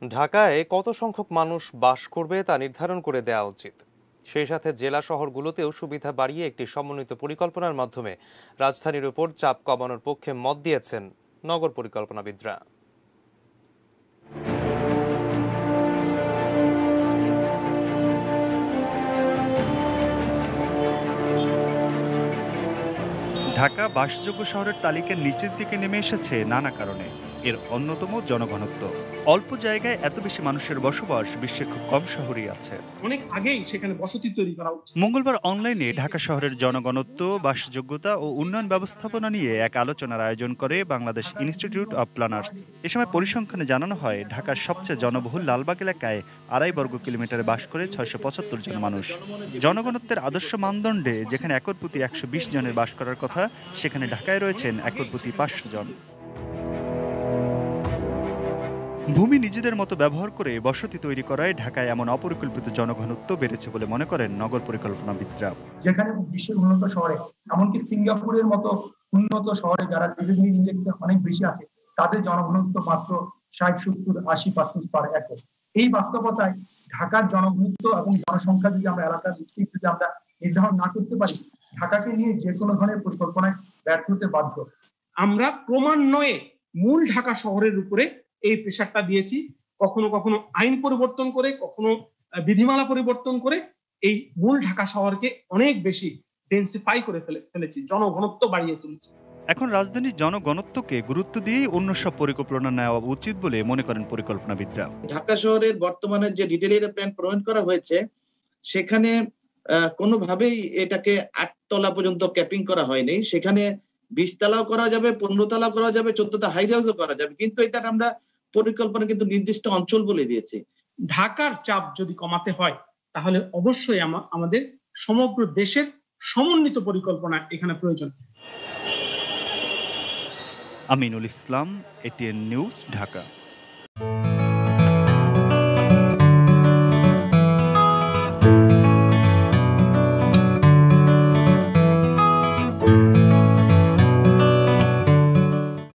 ঢাকায় কত সংখ্যক মানুষ বাস করবে তা নির্ধারণ করে দেওয়া উচিত। সেই সাথে জেলা শহরগুলোতেও সুবিধা বাড়িয়ে একটি সমন্বিত পরিকল্পনার মাধ্যমে রাজধানীর উপর চাপ কমানোর পক্ষে মত দিয়েছেন নগর পরিকল্পনাবিদরা। ঢাকা বাসযোগ্য শহরের তালিকার নিচের দিকে নেমে এসেছে নানা কারণে। এর অন্যতম জনঘনত্ব। অল্প জায়গায় এত বেশি মানুষের বসবাস বিশ্বের খুব কম শহরেই আছে। অনেক আগেই সেখানে বসতি তৈরি করা উচিত। মঙ্গলবার অনলাইনে ঢাকা শহরের জনঘনত্ব, বাসযোগ্যতা ও উন্নয়ন ব্যবস্থাপনা নিয়ে এক আলোচনার আয়োজন করে বাংলাদেশ ইনস্টিটিউট অব প্ল্যানার্স। এ সময় পরিসংখ্যানে জানানো হয়, ঢাকার সবচেয়ে জনবহুল লালবাগ এলাকায় 2.5 বর্গ কিলোমিটারে বাস করে 675 জন মানুষ। জনঘনত্বের আদর্শ মানদণ্ডে যেখানে একর প্রতি 120 জনের বাস করার কথা, সেখানে ঢাকায় রয়েছেন একর প্রতি 500 জন। ভূমি নিজেদের মতো ব্যবহার করে বসতি তৈরি করায় ঢাকায় এমন অপরিকল্পিত জনঘনত্ব বেড়েছে বলে মনে করেন নগর পরিকল্পনাবিদরা। যেখানে বিশ্বের উন্নত শহরে, এমনকি সিঙ্গাপুরের মতো উন্নত শহরে যারা লিভিং ইন্ডেক্স অনেক বেশি আছে, তাদের জনঘনত্ব মাত্র 60-70-80% পার একর। এই বাস্তবতায় ঢাকার জনঘনত্ব এবং জনসংখ্যা যদি আমরা এলাকার ভিত্তিক যদি আমরা নির্ধারণ না করতে পারি, ঢাকাকে নিয়ে যে কোনো ধরনের পরিকল্পনায় ব্যর্থ হতে বাধ্য। আমরা ক্রমান্বয়ে মূল ঢাকা শহরের উপরে এই প্রেশারটা দিয়েছি, কখনো কখনো আইন পরিবর্তন করে, কখনো বিধিমালা পরিবর্তন করে এই মূল ঢাকা শহরকে অনেক বেশি ডেন্সিফাই করে ফেলেছি, জনঘনত্ব বাড়িয়ে তুলেছি। এখন রাজধানীর জনঘনত্বকে গুরুত্ব দিয়ে অন্য সব পরিকল্পনা নেওয়া উচিত বলে মনে করেন পরিকল্পনাবিদরা। ঢাকা শহরের বর্তমানে যে ডিটেইল এরিয়া প্ল্যান প্রণয়ন করা হয়েছে, সেখানে কোনোভাবেই এটাকে 8 তলা পর্যন্ত ক্যাপিং করা হয়নি। সেখানে 20 তলাও করা যাবে, 15 তলাও করা যাবে, 14টা হাই হাউসও করা যাবে, কিন্তু এটা আমরা পরিকল্পনা কিন্তু নির্দিষ্ট অঞ্চল বলে দিয়েছি। ঢাকার চাপ যদি কমাতে হয়, তাহলে অবশ্যই আমাদের সমগ্র দেশের সমন্বিত পরিকল্পনা এখানে প্রয়োজন। Aminul Islam, ATN news, Dhaka.